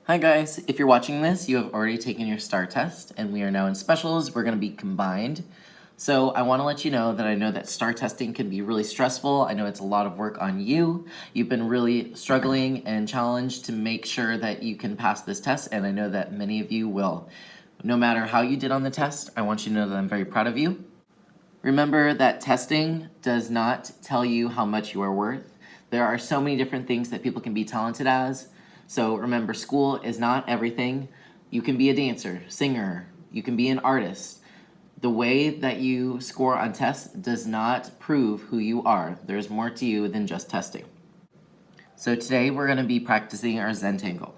Hi guys, if you're watching this, you have already taken your STAR test and we are now in specials. We're going to be combined. So I want to let you know that STAR testing can be really stressful. I know it's a lot of work on you. You've been really struggling and challenged to make sure that you can pass this test, and I know that many of you will. No matter how you did on the test, I want you to know that I'm very proud of you. Remember that testing does not tell you how much you are worth. There are so many different things that people can be talented as. So remember, school is not everything. You can be a dancer, singer, you can be an artist. The way that you score on tests does not prove who you are. There's more to you than just testing. So today we're going to be practicing our Zentangle.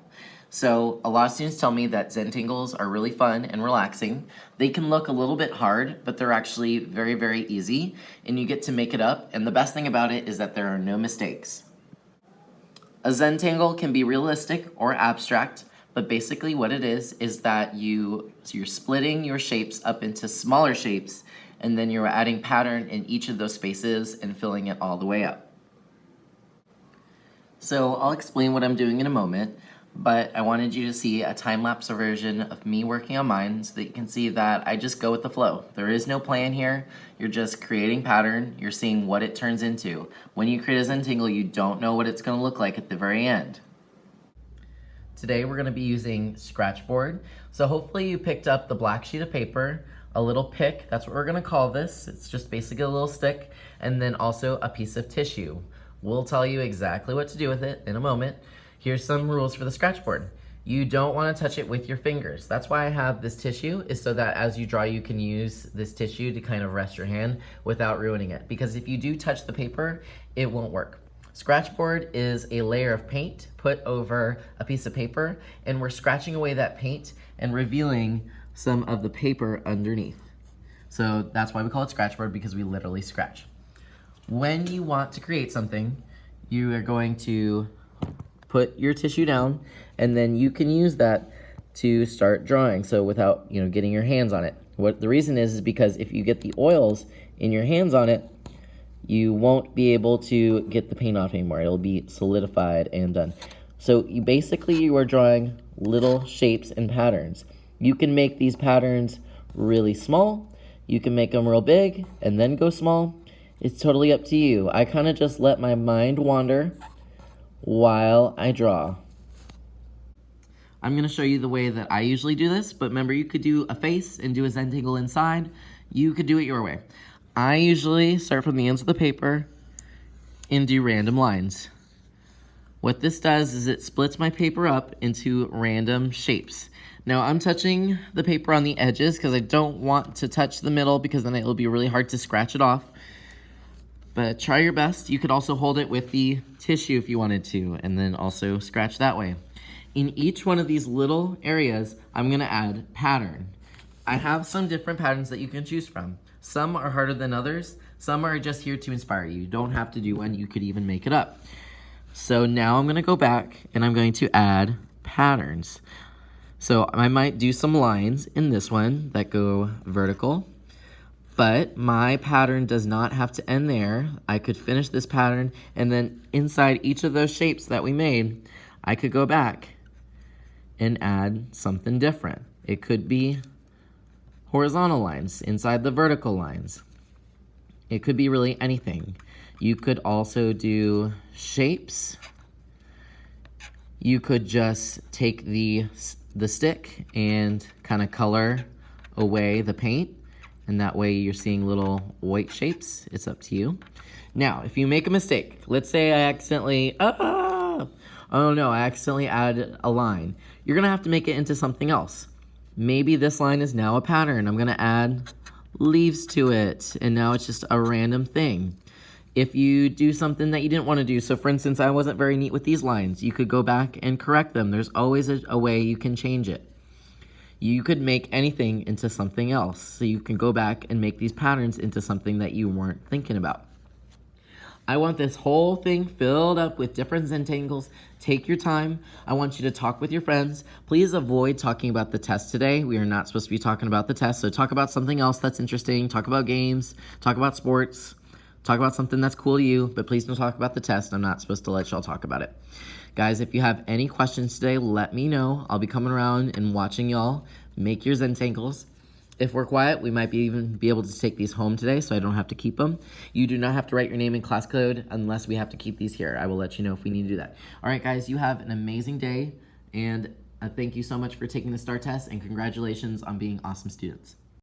So a lot of students tell me that Zentangles are really fun and relaxing. They can look a little bit hard, but they're actually very, very easy, and you get to make it up, and the best thing about it is that there are no mistakes. A Zentangle can be realistic or abstract, but basically what it is that you're splitting your shapes up into smaller shapes, and then you're adding pattern in each of those spaces and filling it all the way up. So I'll explain what I'm doing in a moment, but I wanted you to see a time-lapse version of me working on mine so that you can see that I just go with the flow. There is no plan here. You're just creating pattern. You're seeing what it turns into. When you create a Zentangle, you don't know what it's going to look like at the very end. Today we're going to be using Scratchboard. So hopefully you picked up the black sheet of paper, a little pick, that's what we're going to call this. It's just basically a little stick, and then also a piece of tissue. We'll tell you exactly what to do with it in a moment. Here's some rules for the Scratchboard. You don't want to touch it with your fingers. That's why I have this tissue, is so that as you draw, you can use this tissue to kind of rest your hand without ruining it. Because if you do touch the paper, it won't work. Scratchboard is a layer of paint put over a piece of paper, and we're scratching away that paint and revealing some of the paper underneath. So that's why we call it Scratchboard, because we literally scratch. When you want to create something, you are going to put your tissue down, and then you can use that to start drawing, so without getting your hands on it. What the reason is because if you get the oils in your hands on it, you won't be able to get the paint off anymore. It'll be solidified and done. So you are drawing little shapes and patterns. You can make these patterns really small, you can make them real big and then go small. It's totally up to you. I kind of just let my mind wander while I draw. I'm going to show you the way that I usually do this, but remember, you could do a face and do a Zentangle inside. You could do it your way. I usually start from the ends of the paper and do random lines. What this does is it splits my paper up into random shapes. Now I'm touching the paper on the edges because I don't want to touch the middle, because then it'll be really hard to scratch it off. But try your best. You could also hold it with the tissue if you wanted to, and then also scratch that way. In each one of these little areas, I'm gonna add pattern. I have some different patterns that you can choose from. Some are harder than others. Some are just here to inspire you. You don't have to do one, you could even make it up. So now I'm gonna go back and I'm going to add patterns. So I might do some lines in this one that go vertical, but my pattern does not have to end there. I could finish this pattern, and then inside each of those shapes that we made, I could go back and add something different. It could be horizontal lines inside the vertical lines. It could be really anything. You could also do shapes. You could just take the stick and kind of color away the paint, and that way you're seeing little white shapes. It's up to you. Now, if you make a mistake, let's say I accidentally, I accidentally added a line. You're gonna have to make it into something else. Maybe this line is now a pattern. I'm gonna add leaves to it, and now it's just a random thing. If you do something that you didn't wanna do, so for instance, I wasn't very neat with these lines, you could go back and correct them. There's always a way you can change it. You could make anything into something else. So you can go back and make these patterns into something that you weren't thinking about. I want this whole thing filled up with different Zentangles. Take your time. I want you to talk with your friends. Please avoid talking about the test today. We are not supposed to be talking about the test, so talk about something else that's interesting. Talk about games, talk about sports, Talk about something that's cool to you, but please don't talk about the test. I'm not supposed to let y'all talk about it. Guys, if you have any questions today, let me know. I'll be coming around and watching y'all make your Zentangles. If we're quiet, we might even be able to take these home today so I don't have to keep them. You do not have to write your name in class code unless we have to keep these here. I will let you know if we need to do that. All right, guys, you have an amazing day, and thank you so much for taking the STAR test, and congratulations on being awesome students.